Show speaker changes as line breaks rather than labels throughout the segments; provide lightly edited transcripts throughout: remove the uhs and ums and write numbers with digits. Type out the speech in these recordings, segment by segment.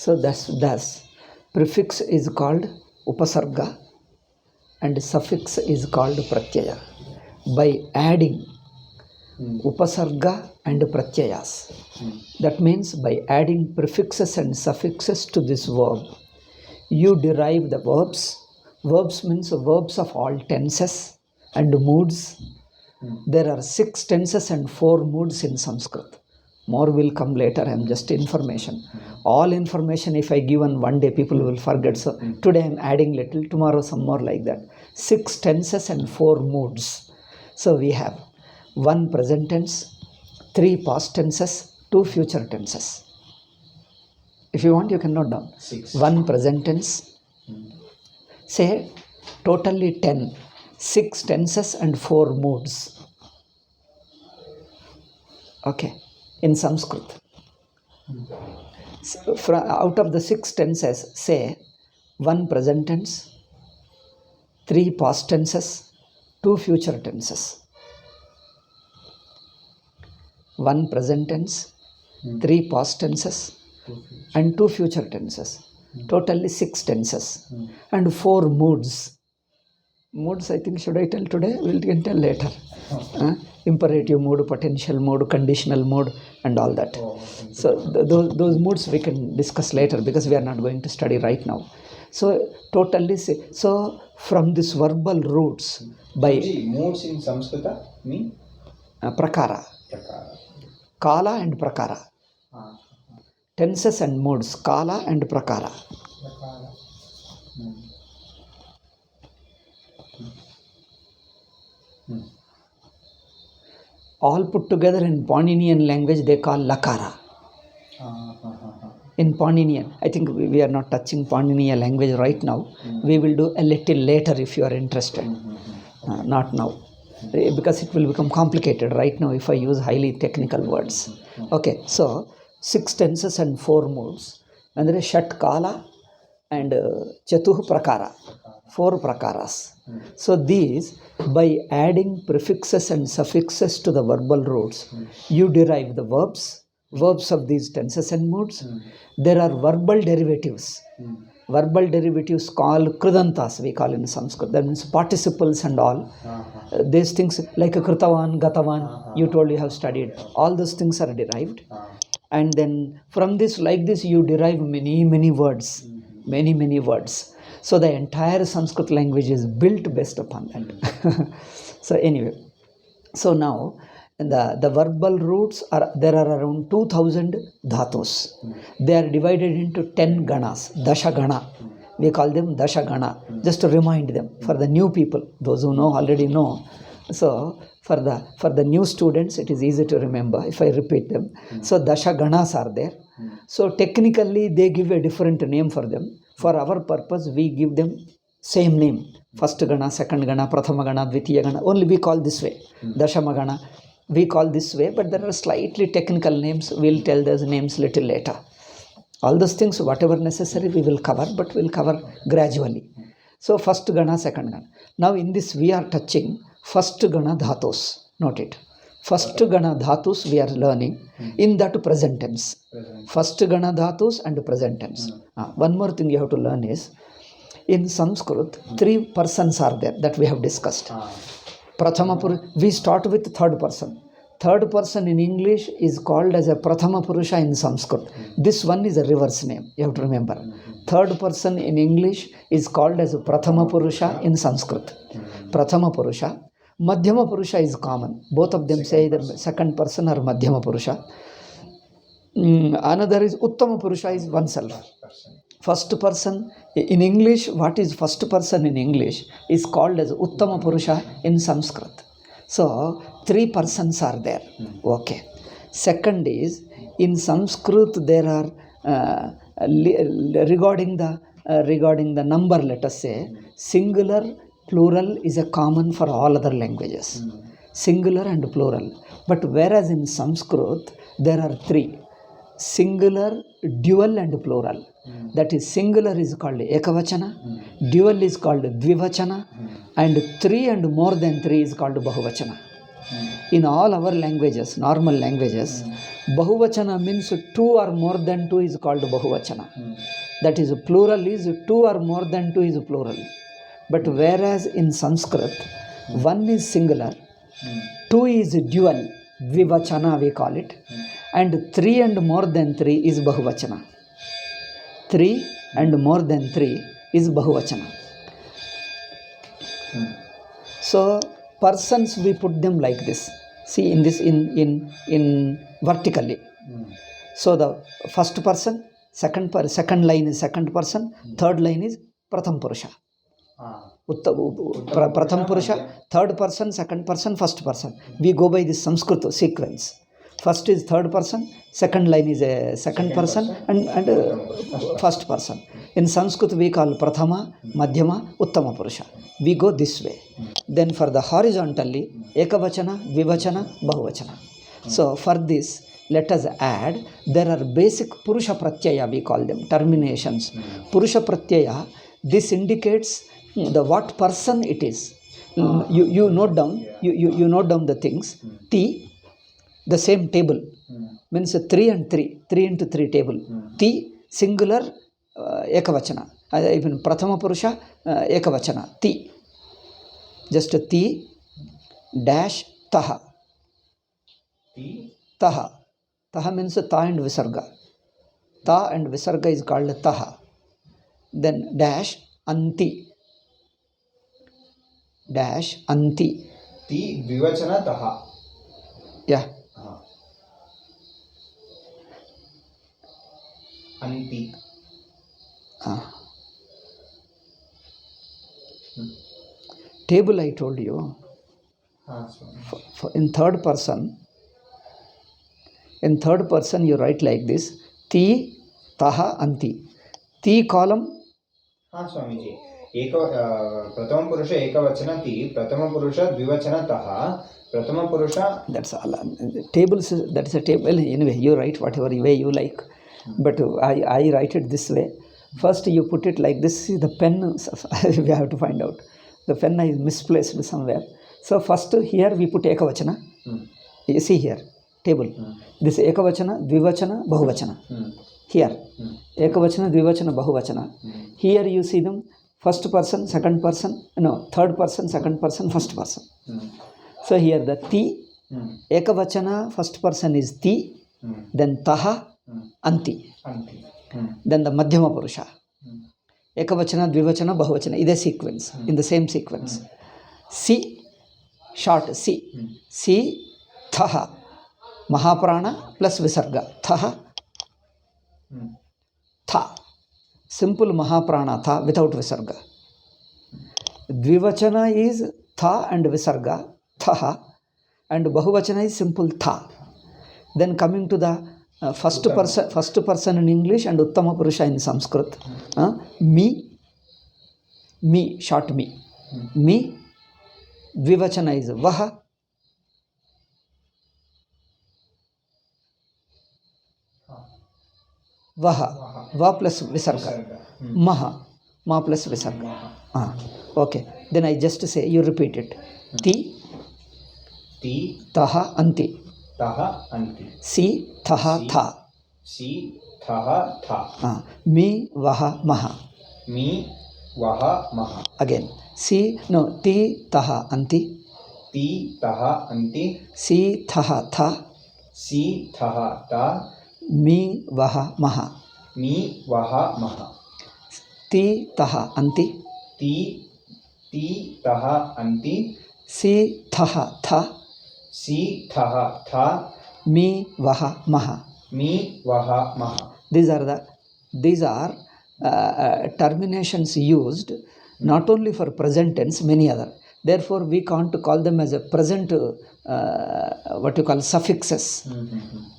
So thus prefix is called upasarga and suffix is called pratyaya. By adding upasarga and pratyayas, that means by adding prefixes and suffixes to this verb, you derive the verbs. Verbs means verbs of all tenses and moods. There are 6 tenses and 4 moods in Sanskrit. More will come later. I am just information. All information, if I give on one day, people will forget. So today I am adding little, tomorrow some more, like that. 6 tenses and 4 moods. So we have 1 present tense, 3 past tenses, 2 future tenses. If you want, you can note down. 1 present tense. Say totally 10. 6 tenses and 4 moods. Okay. In Sanskrit. So out of the 6 tenses, say 1 present tense, 3 past tenses, 2 future tenses. 1 present tense, 3 past tenses, and 2 future tenses. Totally 6 tenses and 4 moods. Moods, I think, should I tell today? We will tell later. Imperative mood, potential mood, conditional mood, and all that. So those moods we can discuss later, because we are not going to study right now. So totally, so from this verbal roots, by
moods in Sanskrita mean
prakara, kala and prakara. Tenses and moods, kala and prakara. All put together in Paninian language they call lakara. In Paninian, I think we are not touching Paninian language right now. We will do a little later if you are interested. Not now, because it will become complicated right now if I use highly technical words. Okay, so 6 tenses and 4 moods. Andre Shat Kala and Chatuh Prakara. 4 prakaras. So these, by adding prefixes and suffixes to the verbal roots, you derive the verbs of these tenses and moods. There are verbal derivatives. Verbal derivatives called kridantas, we call in Sanskrit. That means participles and all. These things like kritavan, gatavan, you told you have studied. All those things are derived. And then from this, like this, you derive many words. Many words. So the entire Sanskrit language is built based upon that. So anyway, so now the verbal roots are, there are around 2000 dhatus. They are divided into 10 ganas, dasha gana. We call them dasha gana, just to remind them for the new people, those who know already know. So for the new students, it is easy to remember if I repeat them. So dasha ganas are there. So technically they give a different name for them. For our purpose, we give them same name. First gana, second gana, prathama gana, dvitiya gana. Only we call this way. Dashama gana, we call this way, but there are slightly technical names. We'll tell those names little later. All those things, whatever necessary, we will cover, but we'll cover gradually. So first gana, second gana. Now in this we are touching first gana dhatus. Note it. First gana dhatus we are learning in that present tense. First gana dhatus and present tense. One more thing you have to learn is, in Sanskrit, 3 persons are there that we have discussed. Prathama Purusha, we start with third person. Third person in English is called as a Prathama Purusha in Sanskrit. This one is a reverse name, you have to remember. Third person in English is called as a Prathama Purusha in Sanskrit. Prathama Purusha. Madhyama Purusha is common. Both of them say the second person or Madhyama Purusha. Another is Uttama Purusha, is oneself. First person in English, what is first person in English is called as Uttama Purusha in Sanskrit. So 3 persons are there. Okay. Second is, in Sanskrit there are regarding the number, let us say, singular, plural is a common for all other languages. Singular and plural. But whereas in Sanskrit there are 3. Singular, dual and plural. That is, singular is called ekavachana, dual is called dvivachana, and 3 and more than 3 is called bahuvachana. In all our languages, normal languages, Bahuvachana means 2 or more than 2 is called Bahuvachana. That is, plural is 2 or more than 2 is plural. But whereas in Sanskrit, 1 is singular, 2 is dual, Vivachana we call it, and 3 and more than 3 is Bahuvachana. 3 and more than 3 is Bahuvachana. So persons we put them like this. See in this in vertically. So the first person, second line is second person, third line is Pratham Purusha. Pratham Purusha, third person, second person, first person. We go by this Sanskrit sequence. First is third person, second line is a second person, and first person. In Sanskrit we call Prathama, Madhyama, Uttama Purusha. We go this way. Then for the horizontally, Ekavachana, Dvivachana, Bahuvachana. So for this, let us add, there are basic Purusha Pratyaya, we call them, terminations. Purusha Pratyaya, this indicates the what person it is. You note down, you note down the things. T, the same table, means 3 and 3, 3 into 3 table. T, singular, Ekavachana. Even Prathama Purusha, Ekavachana. T. Just T dash Taha. Taha. Taha means Ta and Visarga. Ta and Visarga is called Taha. Then dash Anti. Dash Anti.
Ti Dvivachana Taha.
Yeah.
Anti.
Table I told you. In third person you write like this: Ti, Taha, Anti. Ti column.
Swamiji. Prathama Purusha Ekavachana Ti, Prathama Purusha Dvivachana Taha, Prathama Purusha.
That's all. Tables, that's a table. Anyway, you write whatever way you like. But I write it this way. First you put it like this. See the pen, we have to find out. The pen is misplaced somewhere. So first here we put Ekavachana. You see here, table. This Ekavachana, Dvivachana, Bahuvachana. Here, Ekavachana, Dvivachana, Bahuvachana. Here you see them, first person, second person, no, third person, second person, first person. So here the Ti, Ekavachana, first person is Ti, then Taha, Anti. Then the Madhyama Purusha. Ekavachana, Dvivachana, Bahuvachana. Is a sequence, in the same sequence. Si, short Si. Si, Thaha. Mahaprana plus Visarga. Thaha. Tha. Simple Mahaprana, Tha, without Visarga. Dvivachana is Tha and Visarga, Thaha. And Bahuvachana is simple Tha. Then coming to the first person in English and Uttama Purusha in Sanskrit. Me, short me. Me, Dvivachana is Vaha. Vaha, Va plus Visarga. Maha, Ma plus Visarga. Okay. Then I just say, you repeat it. Ti, Taha, Anti.
Taha, Anti.
Si, Thaha, Tha.
Si, Thaha, Tha.
Mi, Vaha, Maha.
Mi, Vaha, Maha.
Again. Si, no, Ti, Taha, Anti.
Ti, Taha, Anti.
Si, Thaha, Tha.
Si, Thaha, Tha.
Mi, Vaha, Maha.
Mi, Vaha, Maha.
Ti, Taha, Anti.
Ti, Taha, Anti.
Si, Thaha, Tha.
Si, Thaha, Tha.
Mi, Vaha, Maha.
Mi, Vaha, Maha.
These are terminations used not only for present tense, many other. Therefore, we can't call them as a present, what you call suffixes.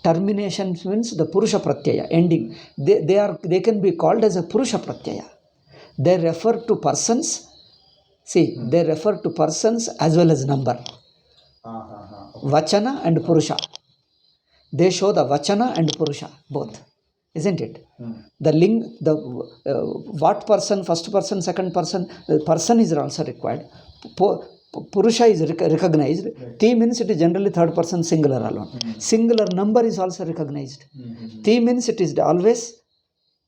Terminations means the Purusha Pratyaya, ending. They can be called as a Purusha Pratyaya. They refer to persons. See, they refer to persons as well as number. Vachana and Purusha. They show the Vachana and Purusha, both. Isn't it? What person, first person, second person, the person is also required. Purusha is recognized. Ti means it is generally third person singular alone. Singular number is also recognized. Ti means it is always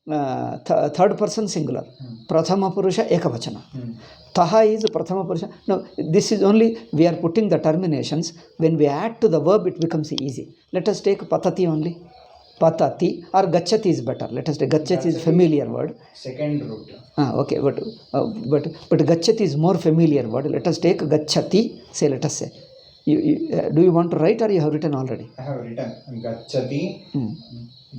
third person singular. Prathama Purusha Ekavachana. Taha is Prathama Purusha. No, this is only, we are putting the terminations. When we add to the verb, it becomes easy. Let us take Patati only. Patati or Gachati is better. Let us take Gachati is familiar word.
Second root.
Okay, but Gachati is more familiar word. Let us take Gachati. Say, let us say. Do you want to write or you have written already?
I have written Gachati,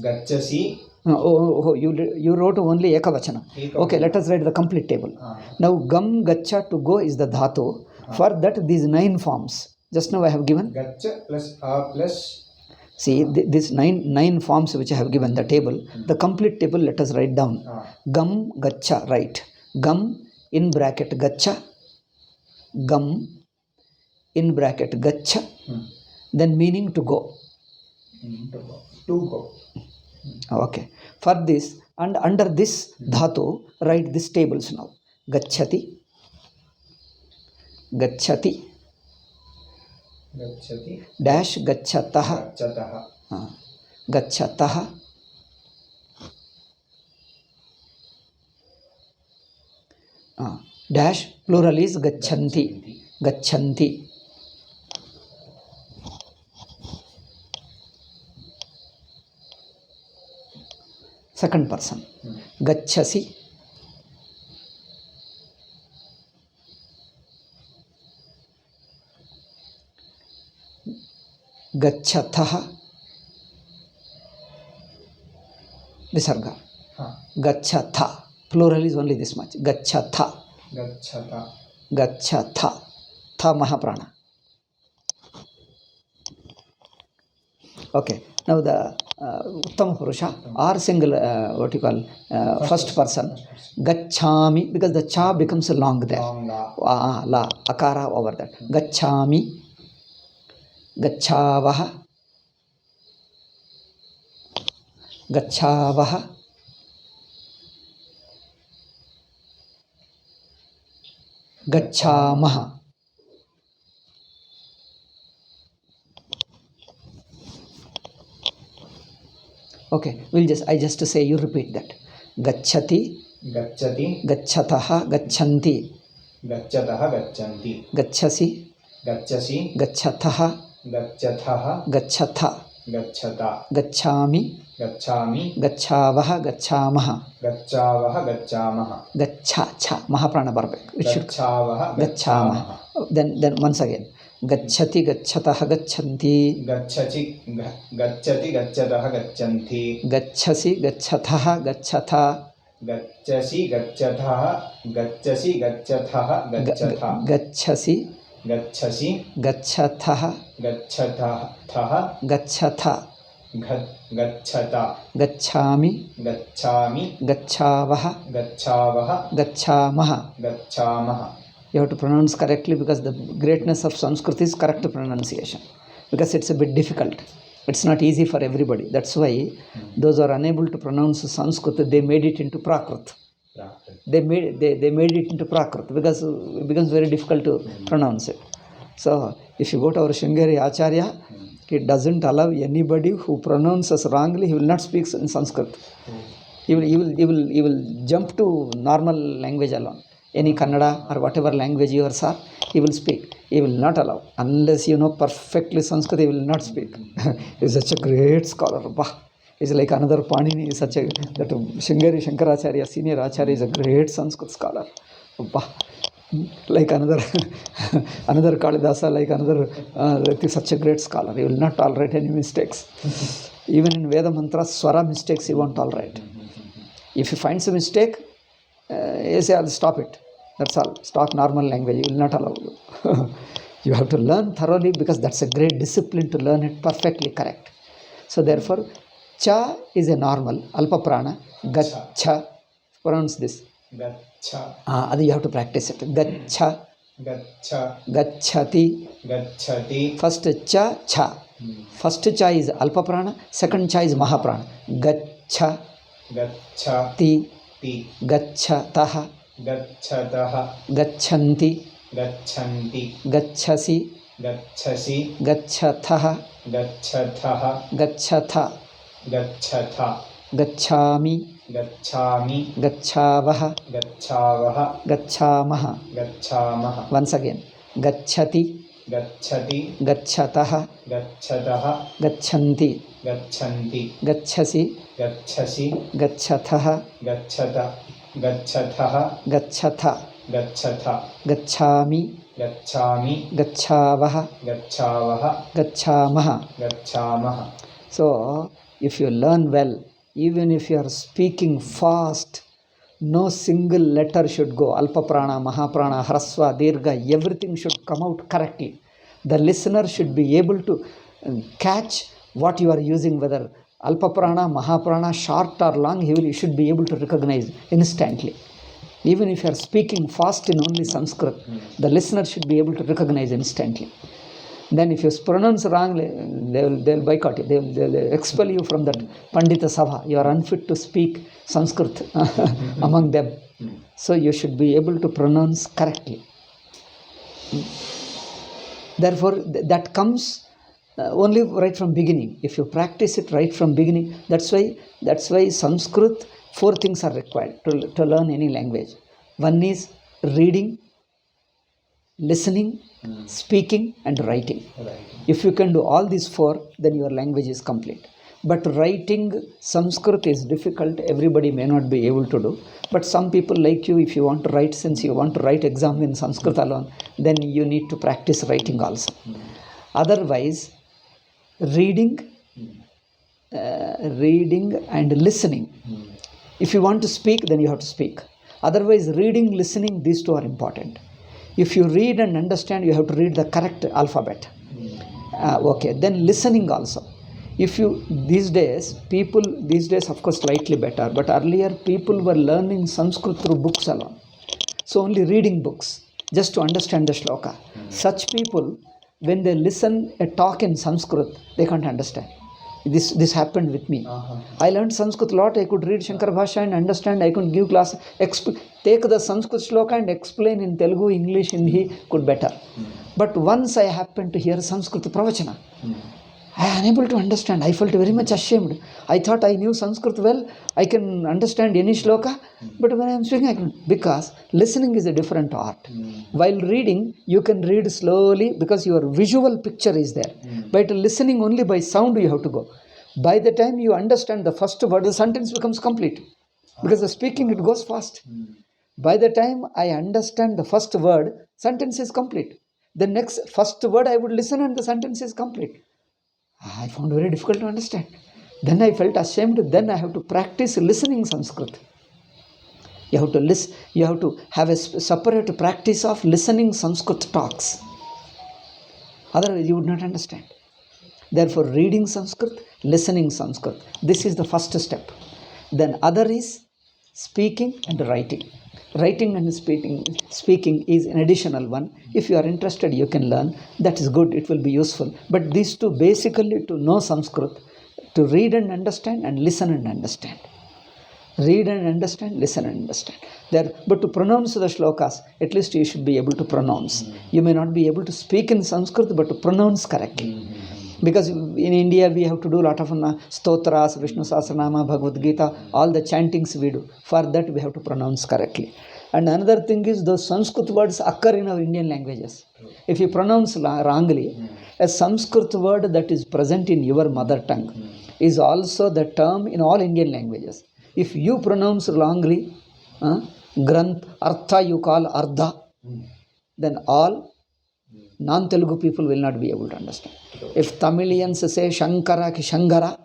Gachasi.
You wrote only Ekavachana. Okay, let us write the complete table. Now, Gam, Gacha, to go is the dhatu. For that, these 9 forms. Just now I have given.
Gacha plus A plus.
See, these nine forms which I have given the table. The complete table, let us write down. Gam, Gacha, write. Gam, in bracket, Gacha. Gam, in bracket, Gacha. Then meaning to go.
To go.
Okay. For this, and under this dhatu, write these tables now. Gachati, Gachati,
Gachati,
dash Gachataha,
Gachataha,
Gachataha, dash plural is Gachanti, Gachanti. Second person. Gachasi. Gachatha. Visarga. Gachatha. Plural is only this much. Gachatha.
Gachata.
Gachatha. Tha Mahaprana. Okay. Now the Uttama Purusha or single, what you call, first person. Gachami, because the cha becomes long there.
Long la.
La, akara over that. Gachami, Gachavaha, Gachavaha, Gachamaha. Okay, I just say, you repeat that. Gachati,
Gachati,
Gachataha, Gachanti,
Gachataha, Gachanti,
Gachasi,
Gachasi,
Gachataha,
Gachataha,
Gachata,
Gachata,
Gachami,
Gachami,
Gachavaha, Gachamaha,
Gachavaha, Gachamaha,
Gacha, Mahaprana barbek. It should
Gachavaha,
Gachamaha. Then once again. Gachati, Gachataha, Gachanti.
Gachati, Gachataha, Gachanti.
Gachasi, Gachataha, Gachata.
Gachasi, Gachataha, Gachasi, Gachataha, Gachata.
Gachasi,
Gachasi,
Gachataha,
Gachataha,
Gachata.
Gachata.
Gachami,
Gachami,
Gachavaha,
Gachavaha,
Gachamaha.
Gachamaha.
You have to pronounce correctly, because the greatness of Sanskrit is correct pronunciation. Because it's a bit difficult. It's not easy for everybody. That's why those who are unable to pronounce Sanskrit, they made it into Prakrit. They made it into Prakrit, because it becomes very difficult to pronounce it. So if you go to our Shringeri Acharya, he doesn't allow anybody who pronounces wrongly. He will not speak in Sanskrit. He will jump to normal language alone. Any Kannada or whatever language yours are, he will speak. He will not allow. Unless you know perfectly Sanskrit, he will not speak. He is such a great scholar. He is like another Panini. That Shringeri Shankaracharya, senior Acharya, is a great Sanskrit scholar. Like another Kalidasa, like another, such a great scholar. He will not tolerate any mistakes. Even in Veda Mantra, Swara mistakes he won't tolerate. If he finds a mistake, he say, I'll stop it. That's all. Stop normal language. He will not allow you. You have to learn thoroughly, because that's a great discipline to learn it perfectly correct. So therefore, cha is a normal, alpa prana. Gacha. Pronounce this.
Gacha.
You have to practice it. Gacha.
Gacha.
Gachati.
Gachati.
First cha. First cha is alpa prana. Second cha is mahaprana. Gacha.
Gacha.
Ti.
Ti.
Gachataha.
Gachataha.
Gachanti.
Gachanti.
Gacchasi.
Gacchasi.
Gachatha.
Gachatha.
Gachatha.
Gachatha.
Gacchami.
Gacchami.
Gacchavaha.
Gacchavaha.
Gacchamaha.
Gacchamaha.
Once again. Gacchati.
Gacchati.
Gacchataha.
Gacchataha.
Gachanti.
Gachanti.
Gacchasi.
Gacchasi.
Gachatha.
Gacchata. Gacchataha.
Gachatha.
Gachatha.
Gacchami.
Gacchami.
Gacchavaha.
Gacchavaha.
Gacchamaha.
Gacchamaha.
So, if you learn well, even if you are speaking fast, no single letter should go. Alpa prana, mahaprana, hrasva, dirgha, everything should come out correctly. The listener should be able to catch what you are using, whether alpa prana, mahaprana, short or long, he should be able to recognize instantly. Even if you are speaking fast in only Sanskrit, the listener should be able to recognize instantly. Then if you pronounce wrongly, they'll boycott you. They'll expel you from that Pandita Sabha. You are unfit to speak Sanskrit among them. So you should be able to pronounce correctly. Therefore, that comes only right from beginning. If you practice it right from beginning, that's why Sanskrit, 4 things are required to learn any language. One is reading, listening, speaking, and writing. If you can do all these 4, then your language is complete. But writing Sanskrit is difficult. Everybody may not be able to do. But some people like you, if you want to write, since you want to write exam in Sanskrit alone, then you need to practice writing also. Otherwise, reading and listening. If you want to speak, then you have to speak. Otherwise, reading, listening, these 2 are important. If you read and understand, you have to read the correct alphabet. Okay, then listening also. If you, these days, of course, slightly better, but earlier people were learning Sanskrit through books alone. So only reading books, just to understand the shloka. Such people, when they listen a talk in Sanskrit, they can't understand. This happened with me. I learned Sanskrit a lot. I could read Shankara Bhasha and understand. I could give class, take the Sanskrit shloka and explain in Telugu, English, Hindi, could better. But once I happened to hear Sanskrit pravachana, I am unable to understand. I felt very much ashamed. I thought I knew Sanskrit well. I can understand any shloka. But when I am speaking, I can't. Because listening is a different art. While reading, you can read slowly because your visual picture is there. But listening only by sound you have to go. By the time you understand the first word, the sentence becomes complete. Because the speaking, it goes fast. By the time I understand the first word, sentence is complete. The next first word I would listen and the sentence is complete. I found very difficult to understand. Then I felt ashamed. Then I have to practice listening Sanskrit. You have to listen. You have to have a separate practice of listening Sanskrit talks. Otherwise, you would not understand. Therefore, reading Sanskrit, listening Sanskrit. This is the first step. Then other is speaking and writing. Writing and speaking is an additional one. If you are interested, you can learn. That is good. It will be useful. But these 2, basically to know Sanskrit, to read and understand and listen and understand. Read and understand, listen and understand. But to pronounce the shlokas, at least you should be able to pronounce. You may not be able to speak in Sanskrit, but to pronounce correctly. Because in India, we have to do a lot of stotras, Vishnu Sahasranama, Bhagavad Gita, all the chantings we do. For that, we have to pronounce correctly. And another thing is, those Sanskrit words occur in our Indian languages. If you pronounce wrongly, a Sanskrit word that is present in your mother tongue is also the term in all Indian languages. If you pronounce wrongly, Granth, Artha you call Ardha, then all non-Telugu people will not be able to understand. If Tamilians say Shankara ki Shangara,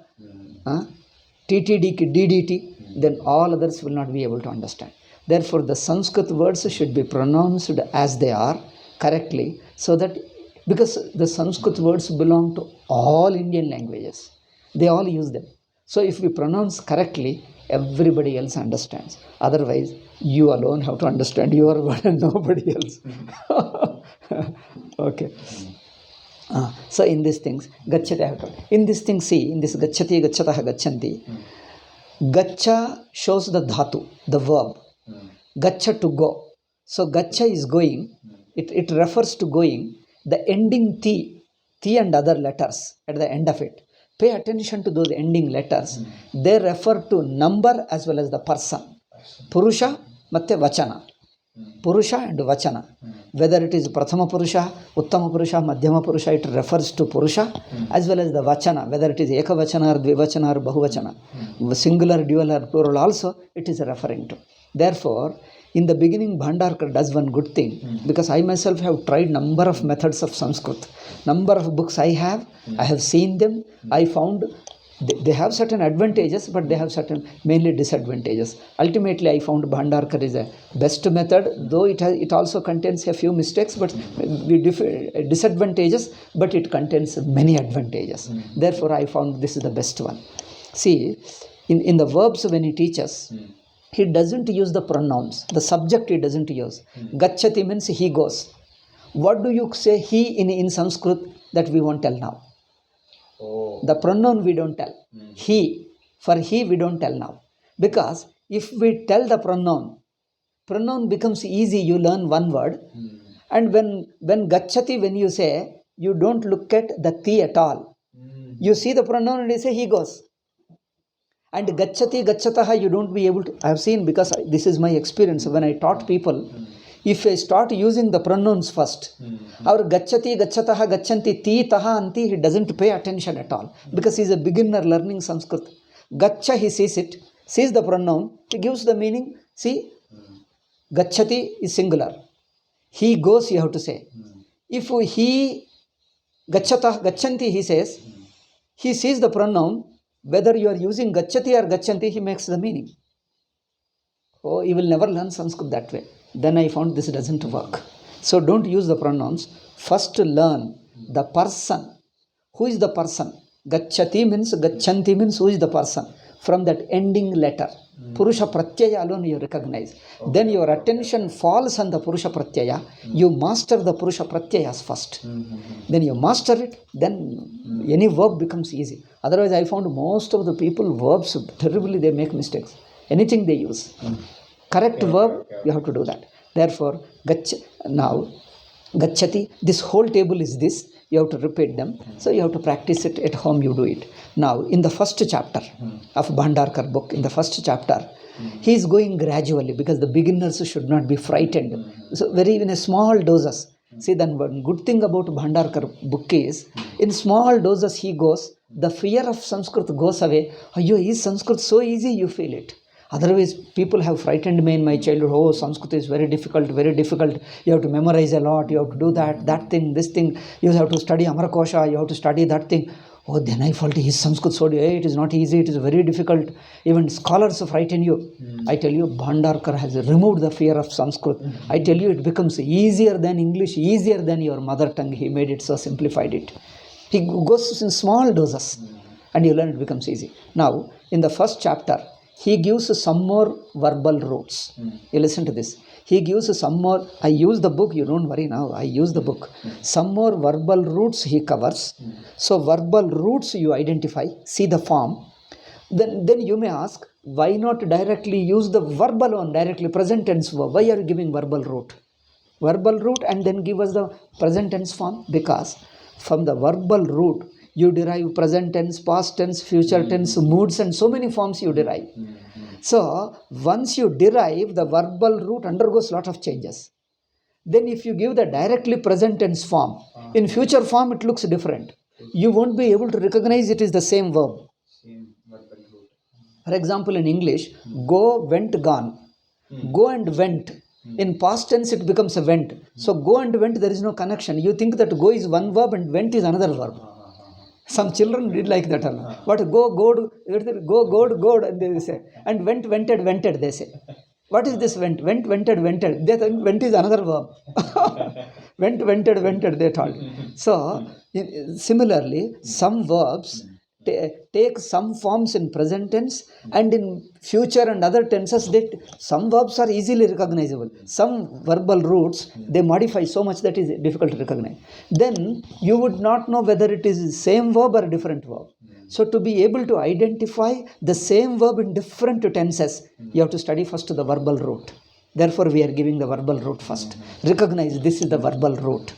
TTD ki DDT, then all others will not be able to understand. Therefore, the Sanskrit words should be pronounced as they are correctly, so that, because the Sanskrit words belong to all Indian languages. They all use them. So if we pronounce correctly, everybody else understands. Otherwise, you alone have to understand your word and nobody else. Okay. So in these things, gacchati. In these things, see, in this gacchati, gacchataha, gachanti, gaccha shows the dhatu, the verb. Gaccha to go. So gaccha is going. it refers to going, the ending T and other letters at the end of it. Pay attention to those ending letters. They refer to number as well as the person. Purusha matte vachana. Purusha and Vachana. Whether it is Prathama Purusha, Uttama Purusha, Madhyama Purusha, it refers to Purusha, as well as the Vachana, whether it is Ekavachana or Dvivachana or Bahuvachana. Singular, dual or plural also, it is referring to. Therefore, in the beginning, Bhandarkar does one good thing, because I myself have tried number of methods of Sanskrit. Number of books I have seen them, I found they have certain advantages, but they have certain mainly disadvantages. Ultimately, I found Bhandarkar is a best method, though it also contains a few mistakes, but disadvantages, but it contains many advantages. Therefore, I found this is the best one. See, in the verbs when he teaches, he doesn't use the pronouns. The subject he doesn't use. Gacchati means he goes. What do you say he in Sanskrit? That we won't tell now.
Oh.
The pronoun we don't tell. He. For he we don't tell now. Because if we tell the pronoun becomes easy. You learn one word. And when gacchati, when you say, you don't look at the ti at all. You see the pronoun and you say he goes. And gacchati, gacchataha, you don't be able to. I have seen, because this is my experience when I taught people. If I start using the pronouns first, our gacchati, gacchataha, gacchanti, ti, taha, anti, he doesn't pay attention at all, because he is a beginner learning Sanskrit. Gaccha, he sees it, sees the pronoun, he gives the meaning. See, gacchati is singular. He goes, you have to say. If he, gacchata, gacchanti, he says, he sees the pronoun, whether you are using gacchati or gacchanti, he makes the meaning. Oh, you will never learn Sanskrit that way. Then I found this doesn't work. So don't use the pronouns. First learn the person. Who is the person? Gacchati means, gacchanti means who is the person. From that ending letter. Purusha Pratyaya alone you recognize. Okay. Then your attention falls on the Purusha Pratyaya. You master the Purusha Pratyayas first. Then you master it, then any verb becomes easy. Otherwise, I found most of the people, verbs, terribly they make mistakes. Anything they use. Correct verb, you have to do that. Therefore, now, gacchati, this whole table is this. You have to repeat them. So you have to practice it at home, you do it. Now, in the first chapter of Bhandarkar book, in the first chapter, he is going gradually, because the beginners should not be frightened. So very in a small doses. See, then one good thing about Bhandarkar book is, in small doses he goes, the fear of Sanskrit goes away. Ayyo, is Sanskrit so easy? You feel it. Otherwise, people have frightened me in my childhood. Oh, Sanskrit is very difficult, very difficult. You have to memorize a lot. You have to do that thing, this thing. You have to study Amarakosha. You have to study that thing. Oh, then I felt his Sanskrit so it is not easy. It is very difficult. Even scholars frighten you. I tell you, Bhandarkar has removed the fear of Sanskrit. I tell you, it becomes easier than English, easier than your mother tongue. He made it so, simplified it. He goes in small doses, and you learn it becomes easy. Now, in the first chapter, he gives some more verbal roots. You listen to this. He gives some more. I use the book. You don't worry now. I use the book. Some more verbal roots he covers. So verbal roots you identify. See the form. Then you may ask, why not directly use the verbal one directly, present tense verb? Why are you giving verbal root? Verbal root and then give us the present tense form? Because from the verbal root, you derive present tense, past tense, future tense, moods, and so many forms you derive. So, once you derive, the verbal root undergoes a lot of changes. Then if you give the directly present tense form, in future form it looks different. You won't be able to recognize it is the same verb. For example, in English, go, went, gone. Go and went. In past tense it becomes a went. So, go and went, there is no connection. You think that go is one verb and went is another verb. Some children did like that. What go, go, and they say. And went, vented, they say. What is this went? Went, vented. They think went is another verb. Went, vented, they told. So, similarly, some verbs take some forms in present tense, and in future and other tenses, some verbs are easily recognizable. Some verbal roots, they modify so much that is difficult to recognize. Then you would not know whether it is the same verb or a different verb. So to be able to identify the same verb in different tenses, you have to study first the verbal root. Therefore, we are giving the verbal root first. Recognize this is the verbal root.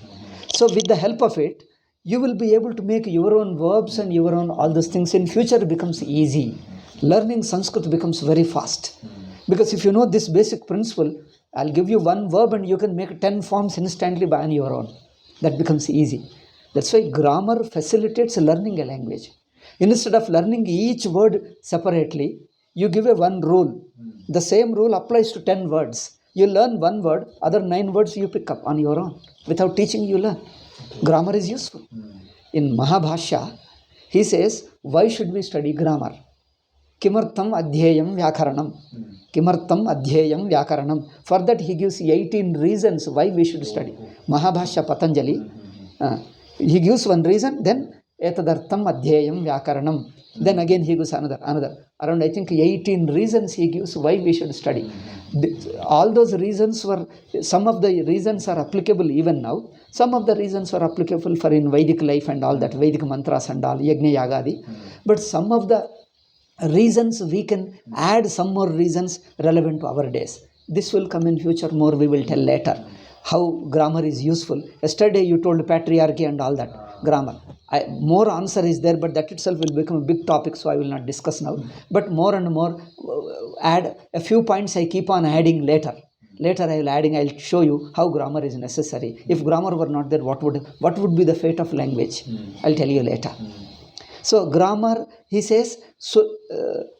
So with the help of it, you will be able to make your own verbs and your own all those things. In future becomes easy. Learning Sanskrit becomes very fast. Because if you know this basic principle, I'll give you one verb and you can make 10 forms instantly by on your own. That becomes easy. That's why grammar facilitates learning a language. Instead of learning each word separately, you give a one rule. The same rule applies to 10 words. You learn one word, other 9 words you pick up on your own. Without teaching, you learn. Grammar is useful. In Mahabhashya, he says, why should we study grammar? Kimartam adhyayam vyakaranam. Kimartam adhyayam vyakaranam. For that he gives 18 reasons why we should study. Mahabhashya Patanjali, he gives one reason, then etadartham adhyayam vyakaranam. Then again he gives another. Around I think 18 reasons he gives why we should study. All those reasons were, some of the reasons are applicable even now. Some of the reasons were applicable for in Vedic life and all that, Vedic mantras and all, Yajna Yagadi. But some of the reasons we can add some more reasons relevant to our days. This will come in future, more we will tell later. How grammar is useful. Yesterday you told patriarchy and all that, grammar. More answer is there, but that itself will become a big topic, so I will not discuss now. But more and more, add a few points I keep on adding later. Later I will adding, I will show you how grammar is necessary. If grammar were not there, what would be the fate of language? I will tell you later. So grammar, he says, so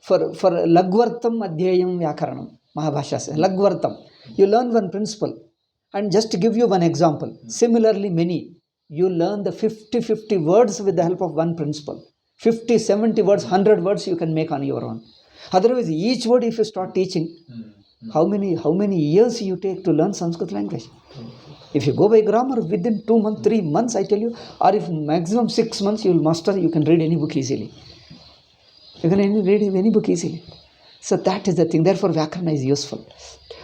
for lagvartam adhyayam vyakaranam, Mahabhashya says, lagvartam. You learn one principle. And just to give you one example, similarly many, you learn the 50 words with the help of one principle. 50, 70 words, 100 words you can make on your own. Otherwise, each word if you start teaching, how many years you take to learn Sanskrit language? If you go by grammar, within 2 months, 3 months, I tell you, or if maximum 6 months, you will master, you can read any book easily. You can read any book easily. So that is the thing. Therefore, Vyakarana is useful.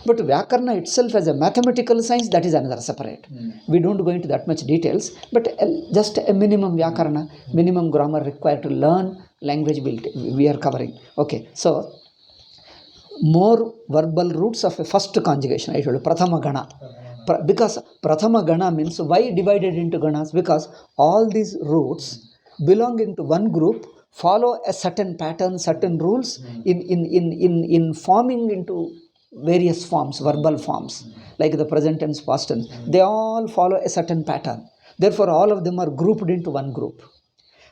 But Vyakarana itself as a mathematical science, that is another separate. We don't go into that much details, but just a minimum Vyakarana, minimum grammar required to learn language we are covering. Okay, so more verbal roots of a first conjugation, I told you, Prathama Gana. Because Prathama Gana means, why divided into Ganas? Because all these roots belonging to one group follow a certain pattern, certain rules in forming into various forms, verbal forms, like the present tense, past tense. They all follow a certain pattern. Therefore, all of them are grouped into one group.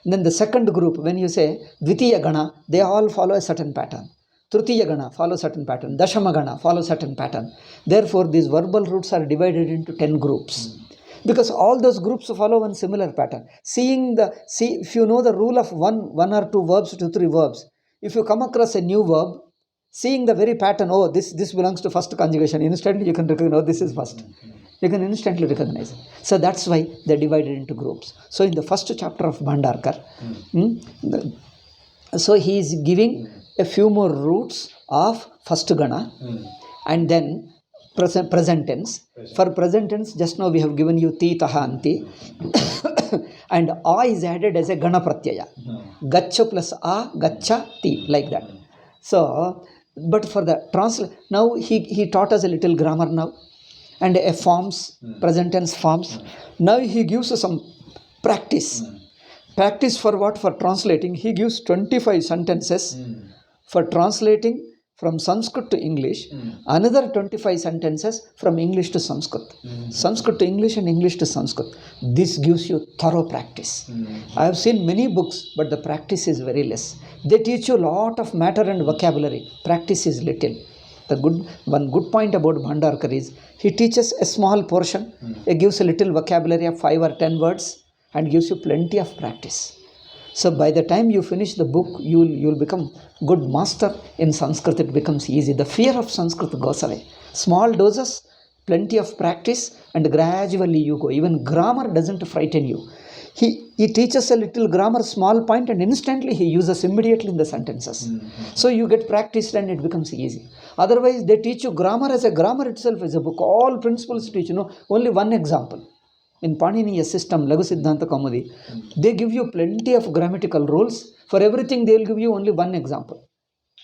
And then the second group, when you say Dvitiya Gana, they all follow a certain pattern. Tritiya Gana follow certain pattern. Dashama Gana follow certain pattern. Therefore, these verbal roots are divided into 10 groups. Because all those groups follow one similar pattern. If you know the rule of one or two verbs, 2, 3 verbs, if you come across a new verb, seeing the very pattern, oh, this belongs to first conjugation, instantly you can recognize, oh, this is first. You can instantly recognize. So that's why they're divided into groups. So in the first chapter of Bhandarkar, so he is giving a few more roots of first Gana and then present tense. For present tense, just now we have given you ti, taha, anti. And a is added as a Gana pratyaya. Gacha plus a, gacha, ti, like that. So, but for the now he taught us a little grammar now and a forms, present tense forms. Now he gives us some practice. Practice for what? For translating. He gives 25 sentences for translating from Sanskrit to English, another 25 sentences from English to Sanskrit. Sanskrit to English and English to Sanskrit. This gives you thorough practice. I have seen many books, but the practice is very less. They teach you a lot of matter and vocabulary. Practice is little. One good point about Bhandarkar is, he teaches a small portion. He gives a little vocabulary of 5 or 10 words and gives you plenty of practice. So by the time you finish the book, you'll become good master in Sanskrit. It becomes easy. The fear of Sanskrit goes away. Small doses, plenty of practice, and gradually you go. Even grammar doesn't frighten you. He teaches a little grammar, small point, and instantly he uses immediately in the sentences. So you get practiced and it becomes easy. Otherwise, they teach you grammar as a grammar itself is a book. All principles teach you. Only one example. In Paniniya system, Lagu Siddhanta Kaumudi, they give you plenty of grammatical rules. For everything, they will give you only one example.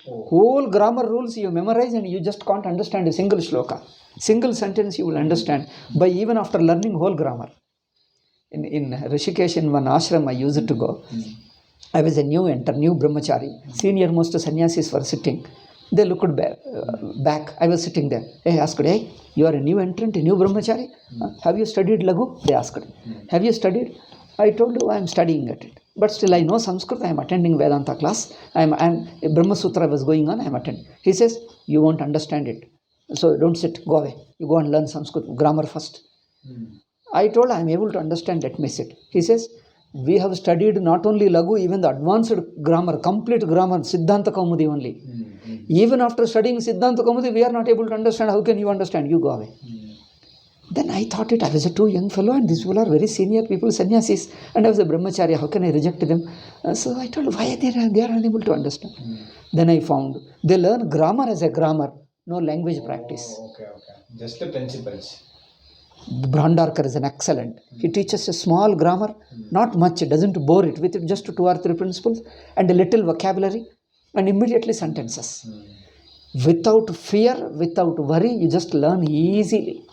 Oh.
Whole grammar rules you memorize and you just can't understand a single shloka. Single sentence you will understand by even after learning whole grammar. In Rishikesh, in one ashram I used to go. I was a new brahmachari. Senior most sannyasis were sitting. They looked back. I was sitting there. They asked, hey, you are a new entrant, a new brahmachari? Have you studied Lagu? They asked. Have you studied? I told you I am studying at it. But still I know Sanskrit. I am attending Vedanta class. I am Brahma Sutra was going on. I am attending. He says, you won't understand it. So don't sit. Go away. You go and learn Sanskrit grammar first. I told I am able to understand. Let me sit. He says, we have studied not only Lagu, even the advanced grammar, complete grammar, Siddhanta Kaumudi only. Even after studying Siddhanta Kaumudi, we are not able to understand. How can you understand? You go away. Then I thought I was a too young fellow and these people are very senior people, sannyasis, and I was a brahmacharya. How can I reject them? So I told, why they are unable to understand? Then I found they learn grammar as a grammar, no language practice.
Okay. Just the principles.
Bhandarkar is an excellent. He teaches a small grammar, not much, doesn't bore it with just 2 or 3 principles and a little vocabulary and immediately sentences. Without fear, without worry, you just learn easily.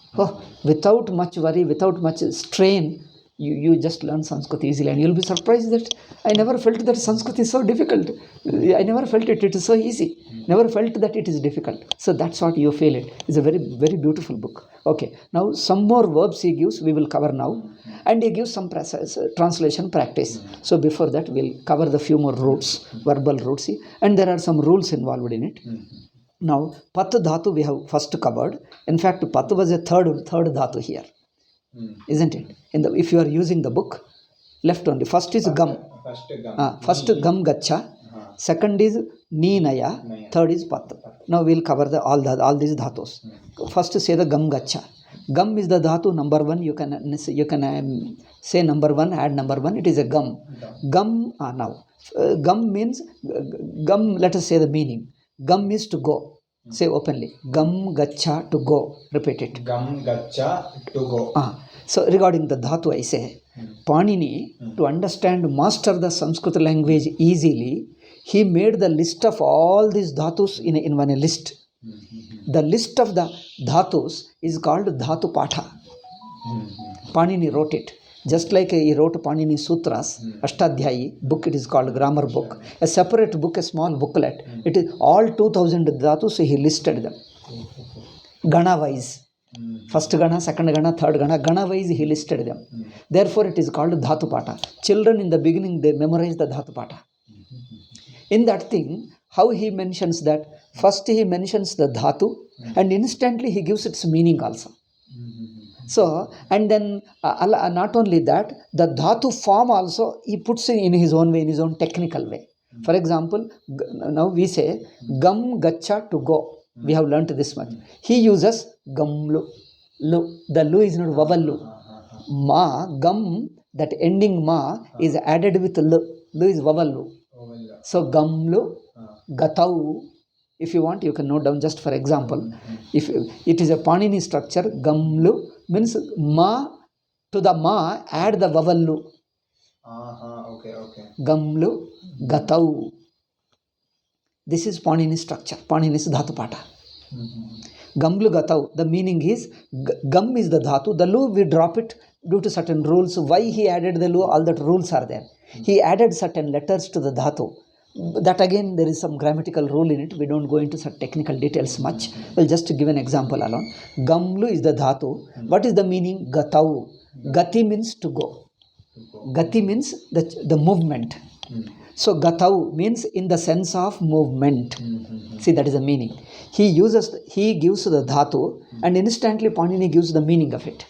Without much worry, without much strain, you just learn Sanskrit easily and you'll be surprised that I never felt that Sanskrit is so difficult. I never felt it is so easy. Never felt that it is difficult. So that's what you feel it. It's a very, very beautiful book. Okay, now some more verbs he gives, we will cover now. And he gives some translation practice. So before that, we'll cover the few more roots, verbal roots. And there are some rules involved in it. Now, Pat Dhatu we have first covered. In fact, Pat was a third Dhatu here. Isn't it? If you are using the book, left only. First is Gam. First Gam Gacha. Second is Ni Naya. Third is Pat. Now we'll cover all these dhatus. First say the Gam Gacha. Gam is the dhatu number 1. You can say number 1, add number 1. It is a Gam. Gam now. Gam means Gam. Let us say the meaning. Gam is to go. Say openly. Gam Gacha to go. Repeat it.
Gam Gacha to go.
So regarding the dhatu, I say, Panini, to understand, master the Sanskrit language easily, he made the list of all these dhatus in one list. The list of the dhatus is called Dhatu Patha. Panini wrote it. Just like he wrote Panini Sutras, Ashtadhyayi book, it is called grammar book. A separate book, a small booklet. It is all 2000 dhatus, he listed them. Gana wise. First Gana, second Gana, third Gana. Gana wise he listed them. Therefore it is called Dhatu Patha. Children in the beginning, they memorize the Dhatu Patha. In that thing, how he mentions that? First he mentions the dhatu and instantly he gives its meaning also. So, and then not only that, the dhatu form also he puts in his own way, in his own technical way. For example, now we say Gam Gacha to go. We have learnt this much. He uses Gamlu. Lu. The Lu is not vowel Lu. Ma, Gam, that ending Ma is added with Lu. Lu is vowel Lu. So Gamlu, Gatau. If you want, you can note down just for example. If it is a Panini structure, Gamlu means Ma, to the Ma add the vowel Lu.
Okay.
Gamlu, Gatau. This is Panini structure. Panini's Dhatu Patha. Gamlu Gatau. The meaning is, Gam is the Dhatu. The Lu, we drop it due to certain rules. Why he added the Lu? All that rules are there. He added certain letters to the Dhatu. That again, there is some grammatical rule in it. We don't go into such technical details much. We'll just give an example alone. Gamlu is the Dhatu. What is the meaning? Gatau. Gati means to go. Gati means the movement. So Gatau means in the sense of movement. See, that is the meaning. He gives the dhatu and instantly Panini gives the meaning of it.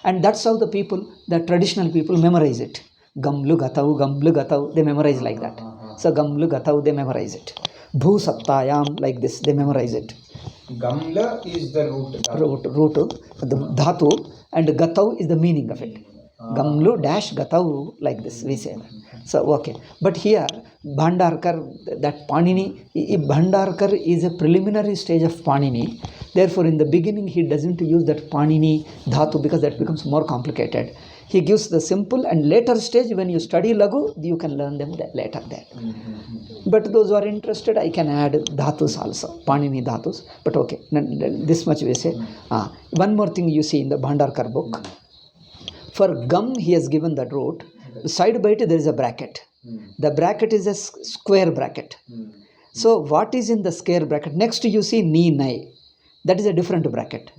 And that's how the traditional people memorize it. Gamlu Gatau, they memorize like that. So Gamlu Gatau, they memorize it. Bhu Sattayam, like this, they memorize it.
Gamla is the root.
Root, the dhatu, and Gatau is the meaning of it. Gamlu dash Gatau, like this, we say that. So, okay. But here, Bhandarkar, that Panini, Bhandarkar is a preliminary stage of Panini. Therefore, in the beginning, he doesn't use that Panini dhatu because that becomes more complicated. He gives the simple, and later stage when you study Lagu, you can learn them later there. But those who are interested, I can add dhatus also, Panini dhatus. But okay, this much we say. One more thing you see in the Bhandarkar book. For gum, he has given that root. Side by it, there is a bracket. The bracket is a square bracket. So what is in the square bracket? Next you see ni, nai. That is a different bracket.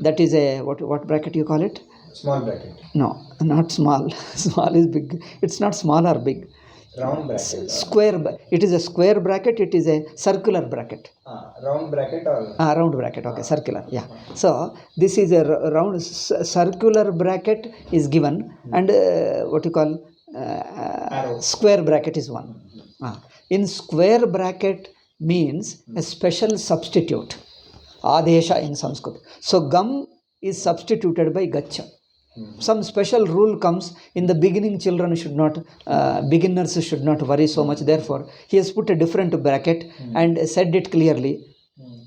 That is a, what bracket you call it?
Small bracket.
No, not small. Small is big. It's not small or big.
Round bracket.
Square. It is a square bracket. It is a circular bracket.
Round bracket or?
Round bracket. Okay, circular. Yeah. So this is a round circular bracket is given, and what you call square bracket is one. In square bracket means a special substitute. Adesha in Sanskrit. So gum is substituted by gacha. Some special rule comes in the beginning. Children should not, beginners should not worry so much. Therefore, he has put a different bracket and said it clearly.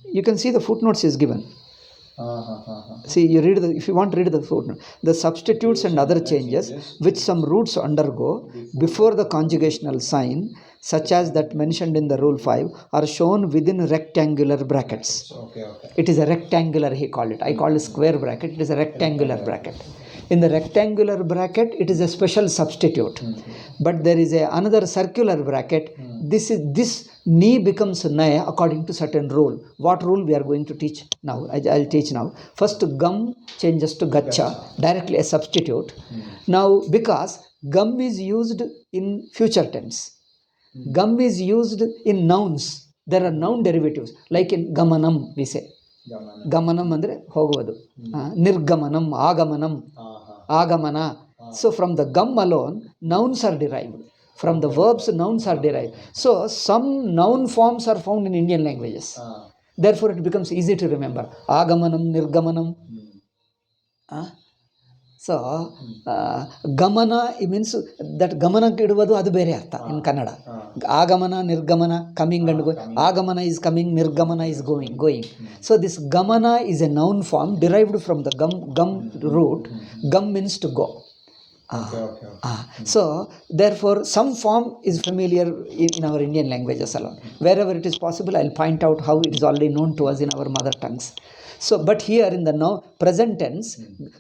You can see the footnotes is given. See, you read if you want to read the footnote. The substitutes and other changes which some roots undergo before the conjugational sign, such as that mentioned in the rule 5, are shown within rectangular brackets. It is a rectangular, he called it. I call it square bracket. It is a rectangular bracket. In the rectangular bracket, it is a special substitute. But there is another circular bracket. This ni becomes naya according to certain rule. What rule we are going to teach now? I'll teach now. First, gum changes to gacha, directly a substitute. Now, because gum is used in future tense, gum is used in nouns. There are noun derivatives, like in gamanam we say. Gamanam andre hoguvadu. Nirgamanam, agamanam, agamana. So from the gum alone, nouns are derived. From the verbs, nouns are derived. So some noun forms are found in Indian languages. Therefore, it becomes easy to remember. Agamanam, nirgamanam. So, gamana, it means that gamana kiduvadu adu bere artha in Kannada. Agamana, nirgamana, coming and going. Agamana is coming, nirgamana is going. So this gamana is a noun form derived from the gum root. Gum means to go. So therefore some form is familiar in our Indian languages alone. Wherever it is possible, I'll point out how it is already known to us in our mother tongues. So, but here in the now present tense,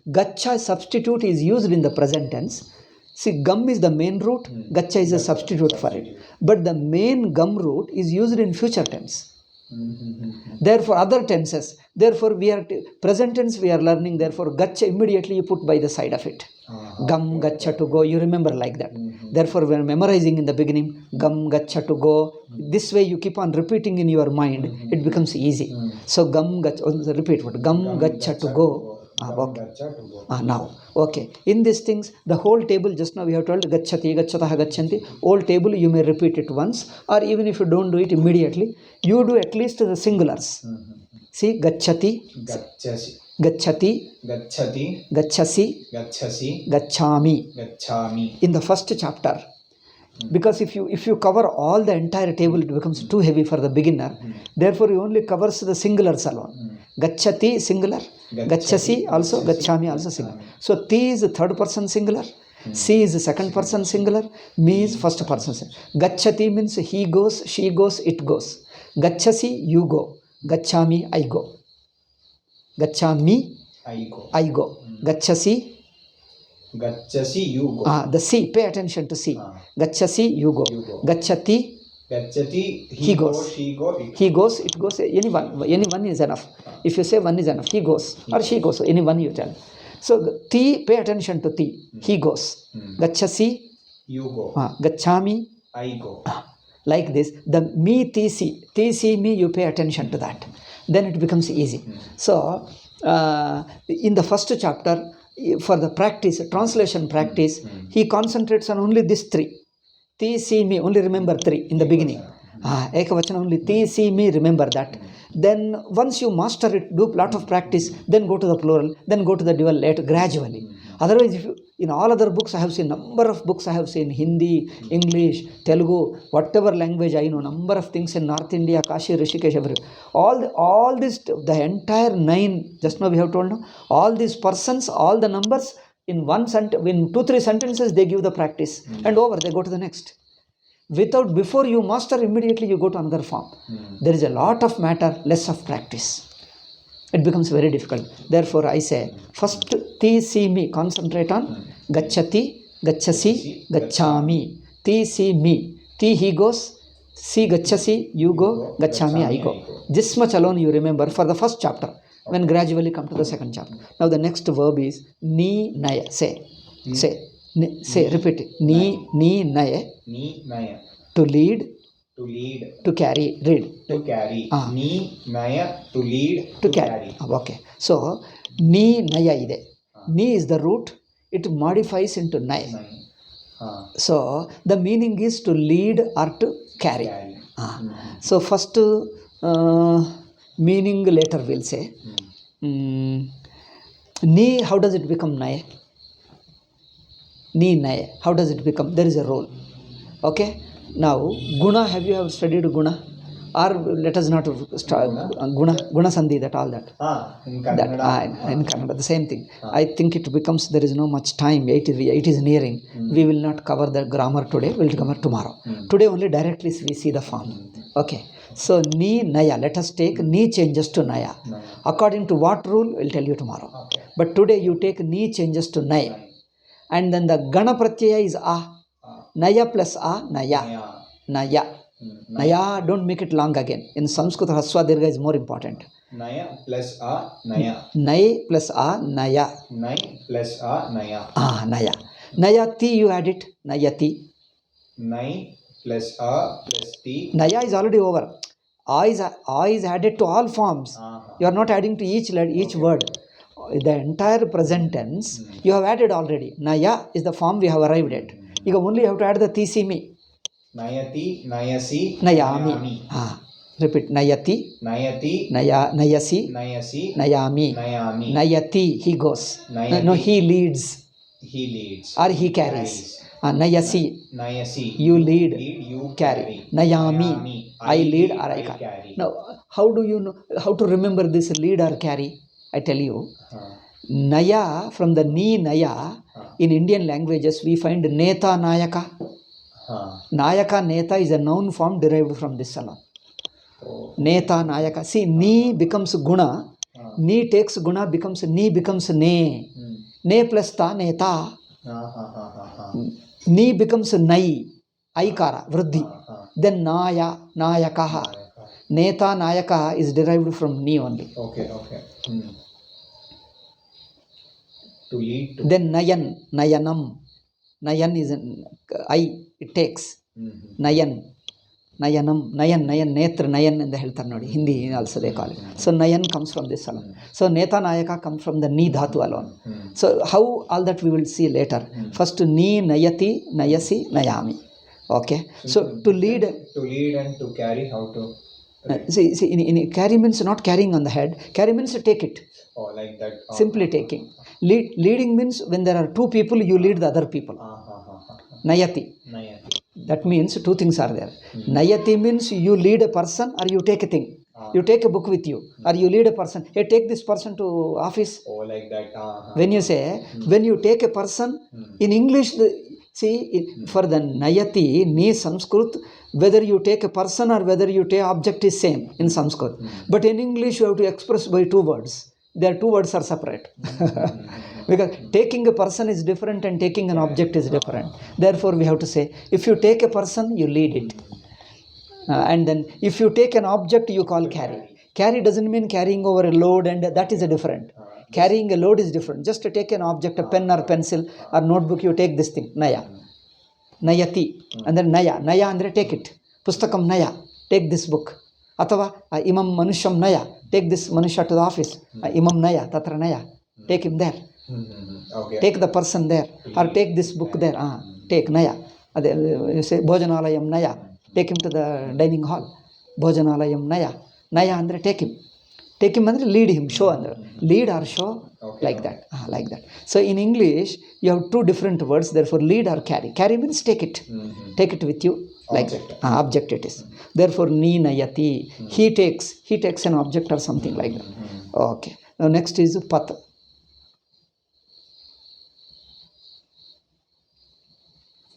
gacha substitute is used in the present tense. See, gum is the main root, gacha is a substitute for it. But the main gum root is used in future tense. Therefore, other tenses, therefore we are, present tense we are learning, therefore gacha immediately you put by the side of it. Gum, gacha to go, you remember like that. Therefore, when memorizing in the beginning, gum, gacha to go, this way you keep on repeating in your mind, it becomes easy. So, gum, gacha, repeat what? Gum, gacha to go. Now, okay. In these things, the whole table, just now we have told gachati, gachataha, gachanti. Whole table you may repeat it once, or even if you don't do it immediately, you do at least the singulars. See, gachati, gachati, gachasi, gachami. In the first chapter. Because if you cover all the entire table, it becomes too heavy for the beginner. Therefore, you only covers the singulars alone. Gachati singular, gachasi also, gachami also singular. So ti is third person singular, si is second person singular, me is first person singular. Gachati means he goes, she goes, it goes. Gachasi, you go. Gachami, I go. Gachami, I go. Gachasi,
you go.
The C, pay attention to C. Gachasi, you go. Gachati, he goes. She goes, he goes, it goes. Any one is enough. If you say one is enough, he goes or she goes. So any one you tell. So T, pay attention to T. He goes. Gachasi,
you go.
Gachami,
I go.
Like this. The me, TC, me, you pay attention to that. Then it becomes easy. So in the first chapter, for the practice, translation practice, he concentrates on only these three. Ti, si, me, only remember three in the beginning. Ekavachana only, ti, si, me, remember that. Then once you master it, do a lot of practice, then go to the plural, then go to the dual later, gradually. Otherwise, if you, in all other books I have seen, number of books I have seen, Hindi, English, Telugu, whatever language I know, number of things in North India, Kashi, Rishikesh, everywhere. All this, the entire 9, just now we have told, all these persons, all the numbers, in in 2-3 sentences they give the practice and over, they go to the next. Before you master, immediately you go to another form. There is a lot of matter, less of practice. It becomes very difficult. Therefore I say, first ti si mi, concentrate on gacchati, gacchasi, gacchami. Ti si mi, ti he goes, si gacchasi, you go, gacchami I go. This much alone you remember for the first chapter. When gradually come to the second chapter. Now the next verb is ni naya. Say, repeat it. Ni naya.
Ni naya.
To lead.
To lead.
To carry. Read.
To carry. Ni naya. To lead.
To carry. Okay. So ni naya ide. Ni is the root. It modifies into naya. So the meaning is to lead or to carry. So first meaning later we'll say. Ni, how does it become naya? Ni naya. How does it become? There is a role. Okay. Now guna, have you ever studied guna? Or let us not start guna sandhi, that all that.
In Kannada.
In Kannada, the same thing. I think it becomes, there is no much time. It is nearing. We will not cover the grammar today. We will cover tomorrow. Today only directly we see the form. Okay. So ni naya. Let us take ni changes to naya. According to what rule, we'll tell you tomorrow.
Okay.
But today you take ni changes to naya. And then the gana pratyaya is a. Naya plus a, naya. Naya. Naya, don't make it long again. In Sanskrit, Haswa Dirgha is more important.
Naya plus a, naya.
Nay plus a, naya.
Nay plus a, naya.
Naya. Nayati, you add it. Nayati.
Nay plus a plus t.
Naya is already over. A is added to all forms. You are not adding to each word. The entire present tense, you have added already. Naya is the form we have arrived at. You only have to add the tisimi.
Nayati, nayasi,
nayami. Repeat. Nayati.
Nayati.
Nayasi.
Nayasi.
Nayami.
Nayami.
Nayati, he goes.
Nayati.
No, he leads.
He leads.
Or he carries. Nayasi.
Nayasi.
You lead.
You
carry. Nayami. I lead or I carry. Now, how do you know, how to remember this lead or carry? I tell you. Naya, from the ni naya, in Indian languages we find neta nayaka. Nayaka, neta is a noun form derived from this alone. Neta nayaka. See, ni becomes guna. Ni takes guna, becomes ni, becomes ne. Ne plus ta, neta. Ni becomes nai. Aikara, vriddhi. Then naya, nayakaha. Neta nayaka is derived from ni only.
Okay. To lead to.
Then nayan, nayanam. Nayan is it takes. Nayan, nayanam, nayan, netra, nayan in the heltar nodi. Hindi also they call it. So nayan comes from this alone. So neta nayaka comes from the ni dhatu alone. So how, all that we will see later. First ni nayati, nayasi, nayami. Okay. So to lead
And to carry, how to.
See, in carry means not carrying on the head. Carry means to take it.
Oh, like that.
Simply taking. Leading means when there are two people, you lead the other people. Nayati. That means two things are there. Nayati means you lead a person or you take a thing. You take a book with you or you lead a person. Hey, take this person to office.
Oh, like that.
When you say, when you take a person, in English, for the Nayati, ni Sanskrit, whether you take a person or whether you take object is same in Sanskrit. But in English, you have to express by two words. Their two words are separate. Because taking a person is different and taking an object is different. Therefore, we have to say, if you take a person, you lead it. And then, if you take an object, you call carry. Carry doesn't mean carrying over a load, and that is a different. Carrying a load is different. Just to take an object, a pen or pencil or notebook, you take this thing, naya. Nayati. And then naya. Naya andre take it. Pustakam naya. Take this book. Atava imam manusham naya. Take this manusha to the office. Imam naya. Tatra naya. Take him there.
Okay.
Take the person there. Or take this book there. Take naya. You say bhojanalayam naya. Take him to the dining hall. Bhojanalayam naya. Naya andre take him. Take him andre lead him. Show andre. Lead or show.
Okay.
Like that. Like that. So in English, you have two different words. Therefore, lead or carry. Carry means take it. Take it with you. Like
Object.
that. Object it is. Therefore, ni nayati. He takes an object or something like that. Okay. Now next is pat.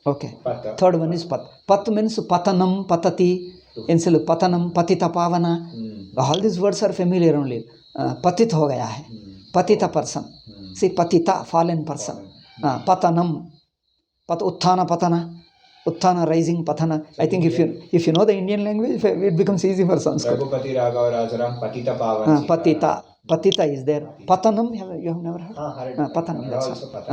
Okay.
Pata.
Third one is pat. Pat means patanam, patati. Instead of patanam, patita pavana. All these words are familiar only. Patit ho gaya hai. Patita person. See, patita, fallen person. Patanam. Utthana patana. Utthana rising patana. I think if you know the Indian language, it becomes easy for Sanskrit.
Raghupati Raghav Rajaram Patita Pavan.
Patita is there. Patanam, you have never heard? Patanam,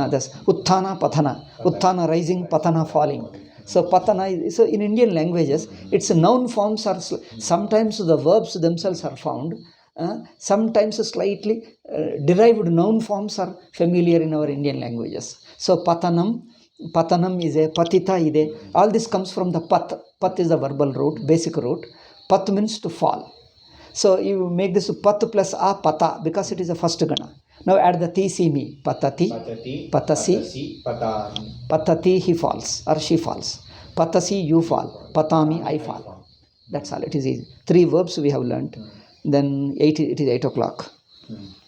that's Utthana patana. Utthana rising, patana falling. So patana so in Indian languages, its noun forms are sometimes the verbs themselves are found. Sometimes slightly derived noun forms are familiar in our Indian languages. So patanam is a patita ide. All this comes from the pat. Pat is the verbal root, basic root. Pat means to fall. So you make this pat plus a pata because it is the first gana. Now add the ti si mi. Patati, patasi, patati he falls or she falls. Patasi you fall. Patami I fall. That's all. It is easy. 3 verbs we have learnt. Then it is 8 o'clock.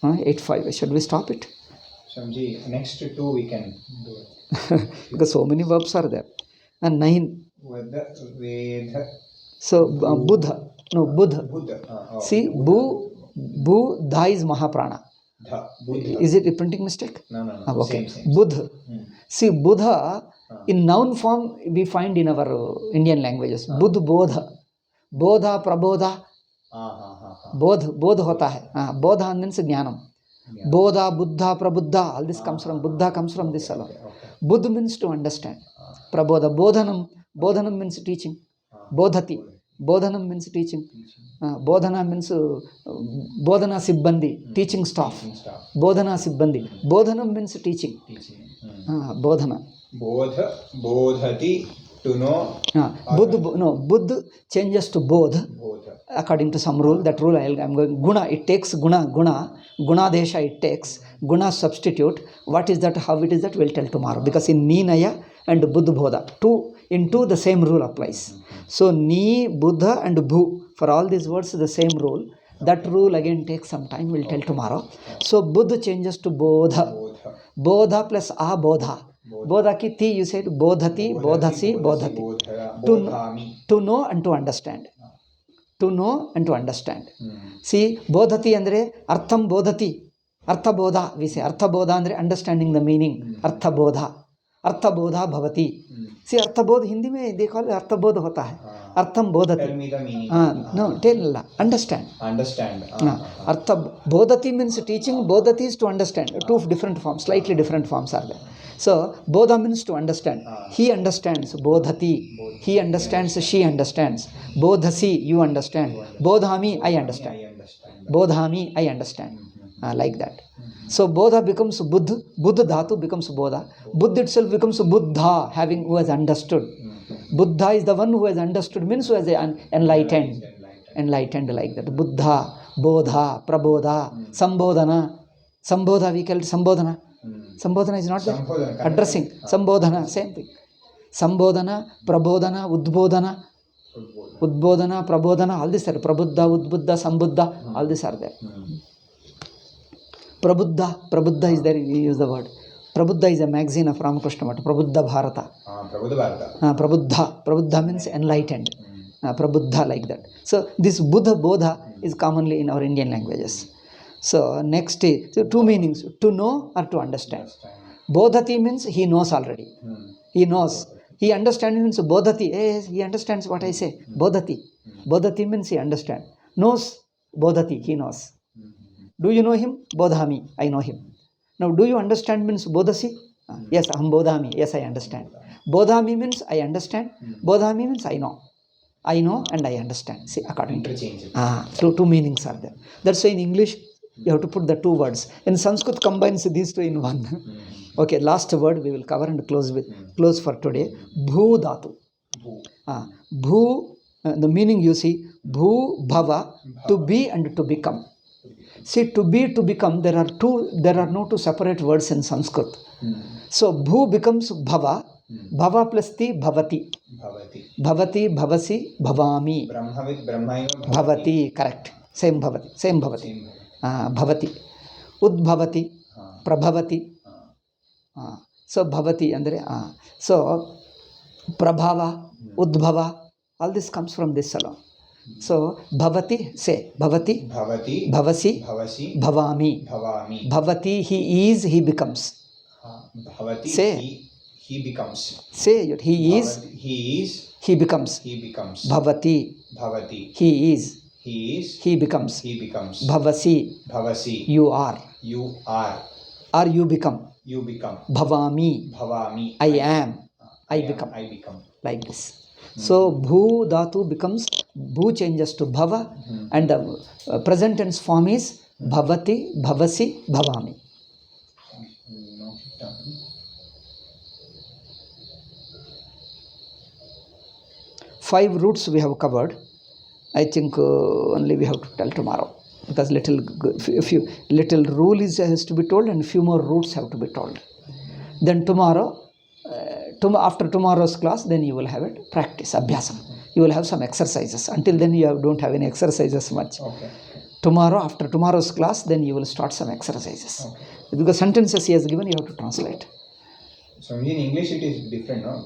8:05. Should we stop it?
Samji, next 2 we can do it.
Because so many verbs are there. And 9.
Veda.
So Buddha. No, Buddha. See, Buddha is Mahaprana. Is it a printing mistake?
No.
Okay.
Same.
Buddha. See, Buddha in noun form we find in our Indian languages. Buddha, Bodha. Bodha, Prabodha. Bodh hota hai. Bodha means jnanam. Bodha, Buddha, Prabuddha. All this comes from Buddha, comes from this alone. Buddha means to understand. Prabodha. Bodhanam means teaching. Bodhati. Bodhanam means teaching. Bodhana means Bodhana Sibbandi, teaching staff. Bodhana Sibbandi. Bodhanam means teaching. Bodhana.
Bodhati, to know.
Buddha changes to bodh according to some rule. That rule I am going. Guna, it takes guna. Gunadesha it takes. Guna substitute. What is that? How it is that? We'll tell tomorrow. Because in Ninaya and Buddha Bodha, in two the same rule applies. So Ni, Buddha and Bhu. For all these words, the same rule. That rule again takes some time. We'll tell tomorrow. So Buddha changes to Bodha. Bodha plus a Bodha. Bodha ki ti, you said Bodhati, Bodhasi, Bodhati. To know and to understand. To know and to understand. See, Bodhati andre Artham Bodhati. Artha Bodha, we say. Artha Bodha andre understanding the meaning. Artha Bodha. Artha Bodha Bhavati. See, Artha Bodha, Hindi mein they call it Artha Bodha hota hai. Artham Bodhati.
Tell me the meaning.
No, tell understand. Artha Bodhati means teaching. Bodhati is to understand. 2 different forms, slightly different forms are there. So Bodha means to understand. He understands. Bodhati. He understands. She understands. Bodhasi, you understand. Bodhami, I understand. Bodhami, I understand. Like that. So Bodha becomes Buddha. Buddha Dhatu becomes Bodha. Buddha itself becomes Buddha, having who has understood. Buddha is the one who has understood, means who has enlightened. Enlightened like that. Buddha, Bodha, Prabodha, Sambodhana. Sambodha, we call it Sambodhana. Sambodhana is not there. Addressing. Sambodhana, same thing. Sambodhana, Prabodhana, Udbodhana, Prabodhana, all these are Prabuddha, Udbuddha, Sambuddha, all these are there. Prabuddha is there, we use the word. Prabhuddha is a magazine of Ramakrishna Math. Prabuddha Bharata. Prabuddha means enlightened. Prabuddha like that. So this Buddha Bodha is commonly in our Indian languages. So next is 2 meanings, to know or to understand. Bodhati means he knows already. He knows. He understands means Bodhati. He understands what I say. Bodhati. Bodhati means he understands. Knows. Bodhati, he knows. Do you know him? Bodhami, I know him. Now, do you understand means Bodhasi? Yes, aham Bodhami. Yes, I understand. Bodhami means I understand. Bodhami means I know. I know and I understand. See, according to two meanings are there. That's why in English you have to put the 2 words. In Sanskrit combines these 2 in one. Okay, last word we will cover and close for today. Bhu Dhatu. Bhu, the meaning you see, Bhu Bhava, to be and to become. See, to be, to become, there are no 2 separate words in Sanskrit. So, Bhu becomes Bhava, Bhava plus Ti, Bhavati. Bhavati, Bhavasi, Bhavami.
Brahma with Brahma.
Bhavati, correct. Same Bhavati. Bhavati. Udbhavati, Prabhavati. So, Bhavati, andre. So, Prabhava, Udbhava, all this comes from this alone. So, bhavati, say, bhavati,
Bhavati,
bhavasi,
Bhavasi,
bhavami.
Bhavami.
Bhavati, he is, he becomes.
Bhavati,
Say.
he becomes.
Say it, he is,
Bhavati, he is,
he becomes.
he becomes.
Bhavati,
Bhavati,
he is,
he is,
he becomes.
he becomes.
Bhavasi,
Bhavasi,
you are,
you are,
or you become.
you become.
Bhavami,
Bhavami,
I am, I become.
I become.
Like this. So, bhu dhatu becomes, bhu changes to bhava, and the present tense form is bhavati, bhavasi, bhavami.
Note it down.
5 roots we have covered. I think only we have to tell tomorrow, because little rule has to be told, and few more roots have to be told. Then tomorrow, after tomorrow's class, then you will have it practice, abhyasam. You will have some exercises. Until then, you don't have any exercises much.
Okay.
Tomorrow, after tomorrow's class, then you will start some exercises. Okay. Because sentences he has given, you have to translate.
So in English it is different, no?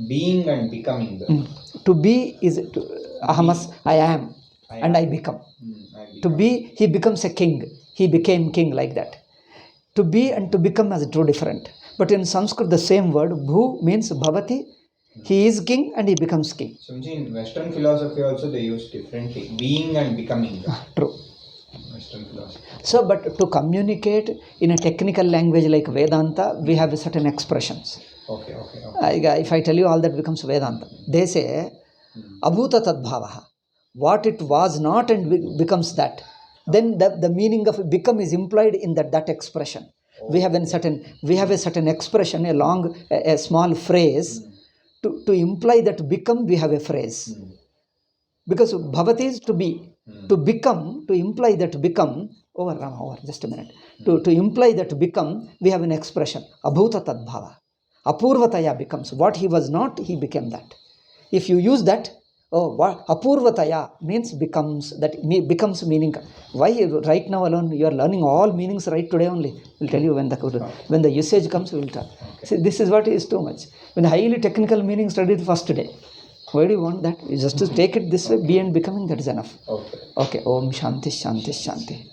Being and becoming.
To be is ahamas, I am, and I become. To be, he becomes a king. He became king, like that. To be and to become is two different. But in Sanskrit, the same word, bhu, means bhavati. He is king and he becomes king.
So in Western philosophy also they use differently. Being and becoming.
True.
Western philosophy.
So, but to communicate in a technical language like Vedanta, we have certain expressions.
Okay.
If I tell you, all that becomes Vedanta. They say, abhuta tadbhavaha. What it was not and becomes that. Then the meaning of become is implied in that expression. We have a certain expression, a small phrase. To imply that become, we have a phrase. Because bhavati is to be. To become, to imply that become, just a minute. To imply that become, we have an expression. Abhuta tadbhava. Apurvataya becomes. What he was not, he became that. If you use that, apurvataya means becomes, that becomes meaning. Why right now alone you are learning all meanings right today only? We'll tell you when the usage comes, we will tell. Okay. See, this is what is too much. When highly technical meaning studied first day. Why do you want that? You just to take it this way, be and becoming, that is enough. Okay. Om Shanti Shanti Shanti.